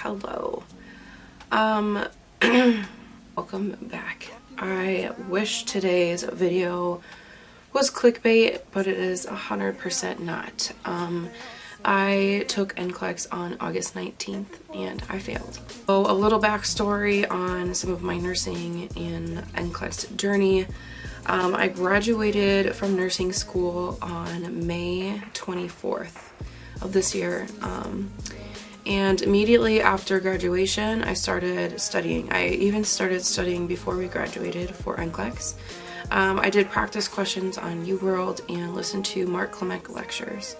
Hello. Welcome back. I wish today's video was clickbait, but it is 100% not. I took NCLEX on August 19th and I failed. So a little backstory on some of my nursing and NCLEX journey. I graduated from nursing school on May 24th of this year. And immediately after graduation, I started studying. I even started studying before we graduated for NCLEX. I did practice questions on UWorld and listened to Mark Klimek lectures.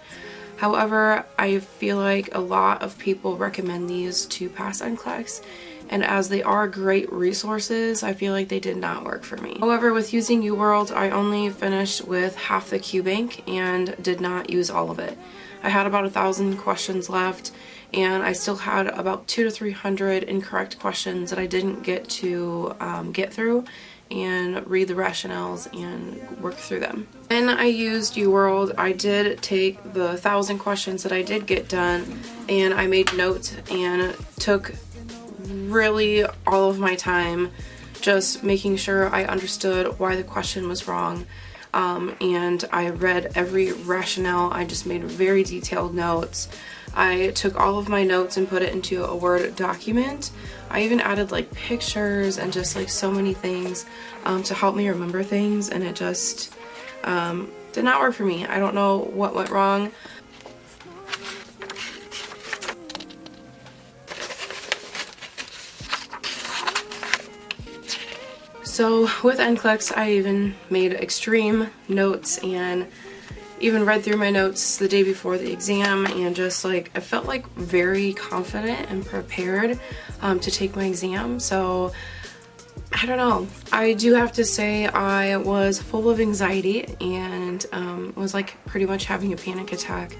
However, I feel like a lot of people recommend these to pass NCLEX, and as they are great resources, I feel like they did not work for me. However, with using UWorld, I only finished with half the Q bank and did not use all of it. I had about 1,000 questions left, and I still had about 200 to 300 incorrect questions that I didn't get to get through and read the rationales and work through them. When I used UWorld, I did take the 1,000 questions that I did get done, and I made notes and took really all of my time just making sure I understood why the question was wrong. And I read every rationale. I just made very detailed notes. I took all of my notes and put it into a Word document. I even added like pictures and just like so many things to help me remember things, and it just did not work for me. I don't know what went wrong. So with NCLEX, I even made extreme notes and even read through my notes the day before the exam, and just like I felt like very confident and prepared to take my exam. So I don't know, I do have to say I was full of anxiety and was like pretty much having a panic attack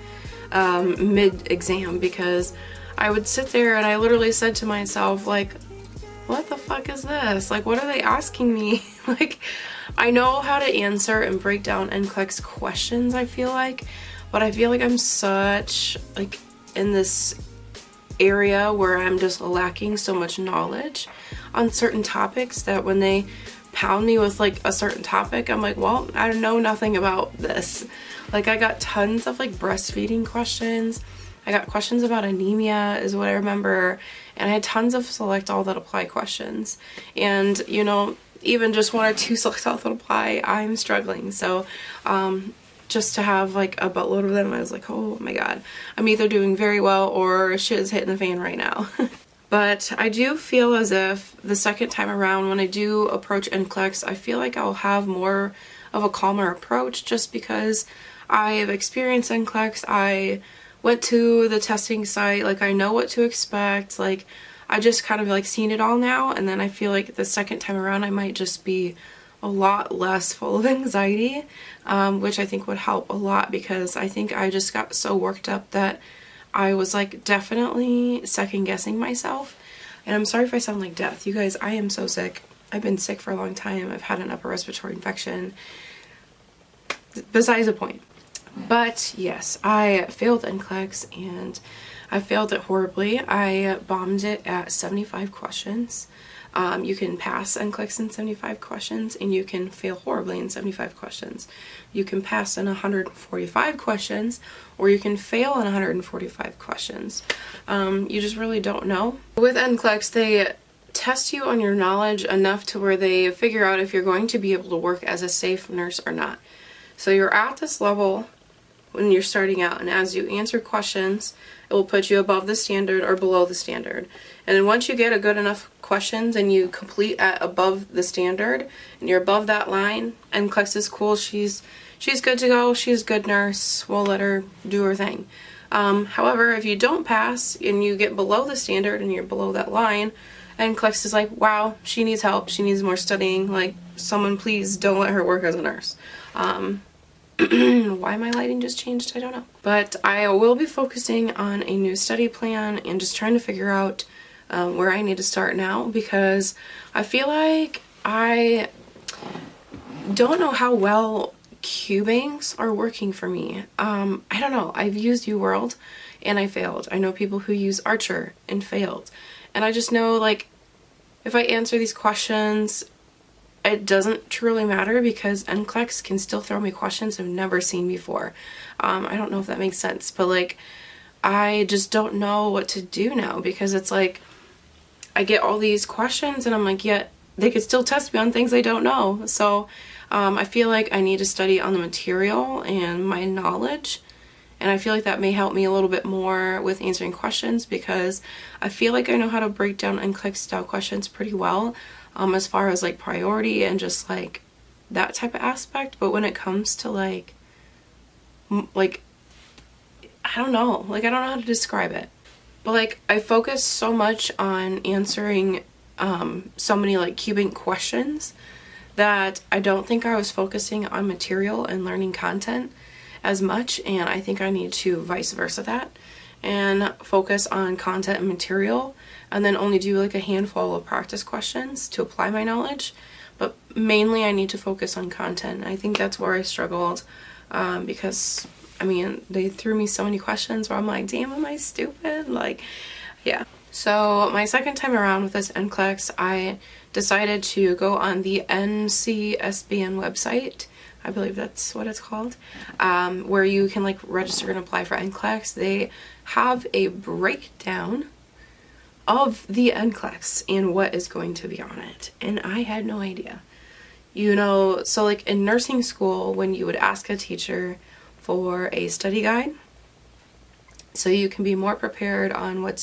mid-exam, because I would sit there and I literally said to myself, like, what the fuck is this? Like, what are they asking me? Like, I know how to answer and break down NCLEX questions, I feel like, but I feel like I'm such, like, in this area where I'm just lacking so much knowledge on certain topics that when they pound me with, like, a certain topic, I'm like, well, I know nothing about this. Like, I got tons of, like, breastfeeding questions. I got questions about anemia is what I remember, and I had tons of select all that apply questions. And, you know, even just one or two select all that apply, I'm struggling. So just to have like a buttload of them, I was like, oh my god, I'm either doing very well or shit is hitting the fan right now. But I do feel as if the second time around when I do approach NCLEX, I feel like I'll have more of a calmer approach, just because I've experienced NCLEX. I went to the testing site, like I know what to expect, like I just kind of like seen it all now, and then I feel like the second time around I might just be a lot less full of anxiety, which I think would help a lot, because I think I just got so worked up that I was like definitely second guessing myself. And I'm sorry if I sound like death, you guys, I am so sick. I've been sick for a long time. I've had an upper respiratory infection. Besides the point. But yes, I failed NCLEX, and I failed it horribly. I bombed it at 75 questions. You can pass NCLEX in 75 questions, and you can fail horribly in 75 questions. You can pass in 145 questions, or you can fail in 145 questions. You just really don't know. With NCLEX, they test you on your knowledge enough to where they figure out if you're going to be able to work as a safe nurse or not. So you're at this level when you're starting out, and as you answer questions, it will put you above the standard or below the standard. And then once you get a good enough questions and you complete at above the standard and you're above that line, NCLEX is cool, she's good to go, she's a good nurse, we'll let her do her thing. However, if you don't pass and you get below the standard and you're below that line, NCLEX is like, wow, she needs help, she needs more studying, like, someone please don't let her work as a nurse. Why my lighting just changed, I don't know. But I will be focusing on a new study plan and just trying to figure out where I need to start now, because I feel like I don't know how well cubings are working for me. I don't know. I've used UWorld and I failed. I know people who use Archer and failed. And I just know, like, if I answer these questions, it doesn't truly matter because NCLEX can still throw me questions I've never seen before. I don't know if that makes sense, but like, I just don't know what to do now because it's like, I get all these questions and I'm like, yeah, they could still test me on things I don't know. So I feel like I need to study on the material and my knowledge. And I feel like that may help me a little bit more with answering questions because I feel like I know how to break down NCLEX style questions pretty well as far as like priority and just like that type of aspect. But when it comes to like I don't know, like I don't know how to describe it. But like I focus so much on answering so many like cubing questions that I don't think I was focusing on material and learning content as much, and I think I need to vice versa that and focus on content and material and then only do like a handful of practice questions to apply my knowledge. But mainly I need to focus on content. I think that's where I struggled because I mean they threw me so many questions where I'm like, damn, am I stupid? Like, yeah. So my second time around with this NCLEX, I decided to go on the NCSBN website. I believe that's what it's called, where you can like register and apply for NCLEX. They have a breakdown of the NCLEX and what is going to be on it. And I had no idea. You know, so like in nursing school, when you would ask a teacher for a study guide, so you can be more prepared on what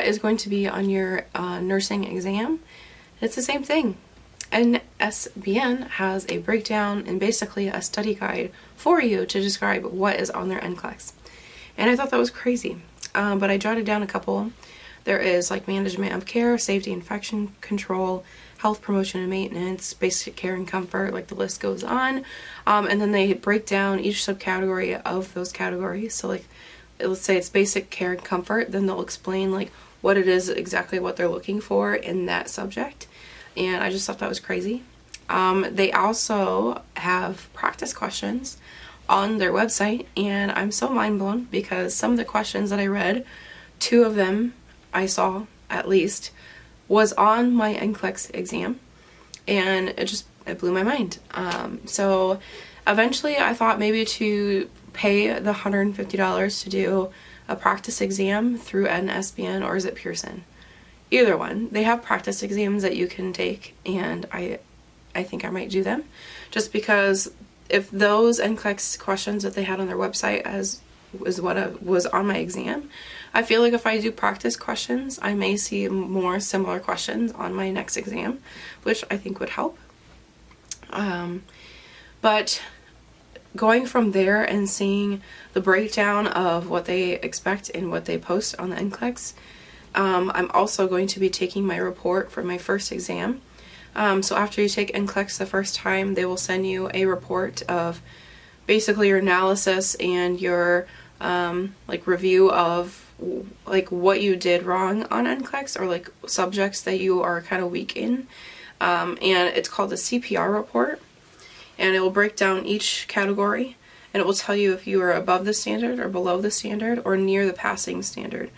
is going to be on your nursing exam, it's the same thing. NSBN has a breakdown and basically a study guide for you to describe what is on their NCLEX. And I thought that was crazy, but I jotted down a couple. There is like management of care, safety, infection control, health promotion and maintenance, basic care and comfort, like the list goes on. And then they break down each subcategory of those categories. So like, let's say it's basic care and comfort, then they'll explain like what it is exactly what they're looking for in that subject. And I just thought that was crazy. They also have practice questions on their website, and I'm so mind blown because some of the questions that I read, 2 of them I saw at least, was on my NCLEX exam, and it blew my mind. So eventually I thought maybe to pay the $150 to do a practice exam through NSBN, or is it Pearson? Either one. They have practice exams that you can take, and I think I might do them just because if those NCLEX questions that they had on their website was what was on my exam, I feel like if I do practice questions, I may see more similar questions on my next exam, which I think would help. But going from there and seeing the breakdown of what they expect and what they post on the NCLEX, I'm also going to be taking my report for my first exam. So after you take NCLEX the first time, they will send you a report of basically your analysis and your like review of like what you did wrong on NCLEX or like subjects that you are kind of weak in. And it's called the CPR report, and it will break down each category and it will tell you if you are above the standard or below the standard or near the passing standard.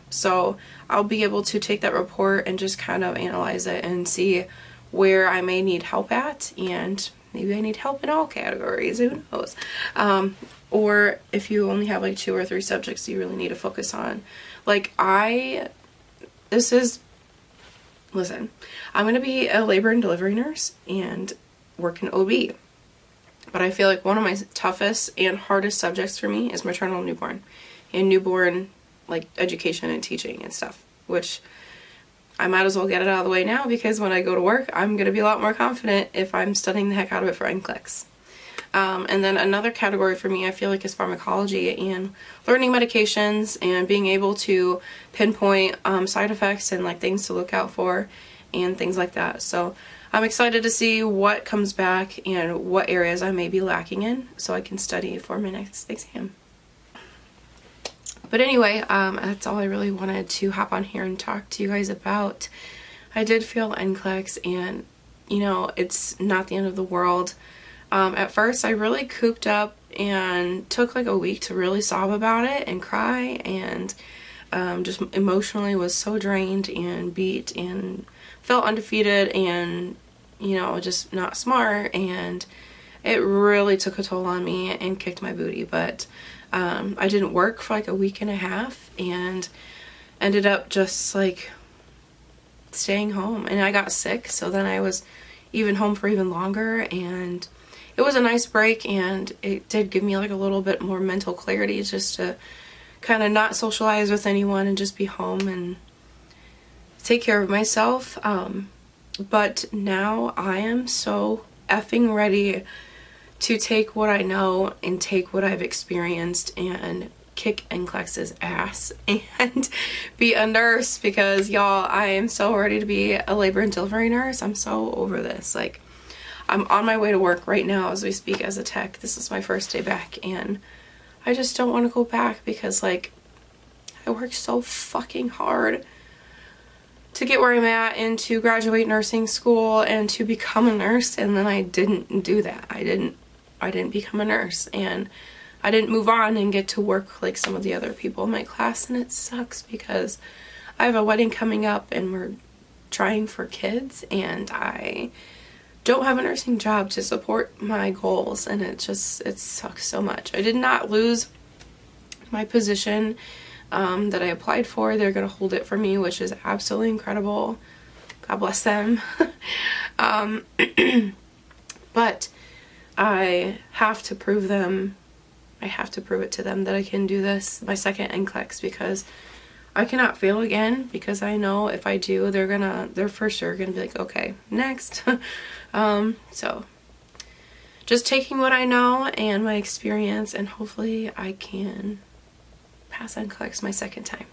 So I'll be able to take that report and just kind of analyze it and see where I may need help at, and maybe I need help in all categories, who knows. Or if you only have like 2 or 3 subjects you really need to focus on. Like listen, I'm going to be a labor and delivery nurse and work in OB. But I feel like one of my toughest and hardest subjects for me is maternal and newborn like education and teaching and stuff, which I might as well get it out of the way now because when I go to work, I'm going to be a lot more confident if I'm studying the heck out of it for NCLEX. And then another category for me, I feel like, is pharmacology and learning medications and being able to pinpoint side effects and like things to look out for and things like that. So I'm excited to see what comes back and what areas I may be lacking in so I can study for my next exam. But anyway, that's all I really wanted to hop on here and talk to you guys about. I did fail NCLEX, and you know, it's not the end of the world. At first I really cooped up and took like a week to really sob about it and cry, and just emotionally was so drained and beat and felt undefeated and, you know, just not smart, and it really took a toll on me and kicked my booty. But I didn't work for like a week and a half and ended up just like staying home, and I got sick, so then I was even home for even longer, and it was a nice break, and it did give me like a little bit more mental clarity just to kind of not socialize with anyone and just be home and take care of myself. But now I am so effing ready to take what I know and take what I've experienced and kick NCLEX's ass and be a nurse, because y'all, I am so ready to be a labor and delivery nurse. I'm so over this. Like, I'm on my way to work right now as we speak as a tech. This is my first day back, and I just don't want to go back because, like, I worked so fucking hard to get where I'm at and to graduate nursing school and to become a nurse, and then I didn't do that. I didn't become a nurse, and I didn't move on and get to work like some of the other people in my class, and it sucks because I have a wedding coming up and we're trying for kids, and I don't have a nursing job to support my goals, and it sucks so much. I did not lose my position that I applied for. They're gonna hold it for me, which is absolutely incredible. God bless them. But I have to prove it to them that I can do this, my second NCLEX, because I cannot fail again, because I know if I do, they're for sure gonna be like, okay, next. So just taking what I know and my experience, and hopefully I can pass NCLEX my second time.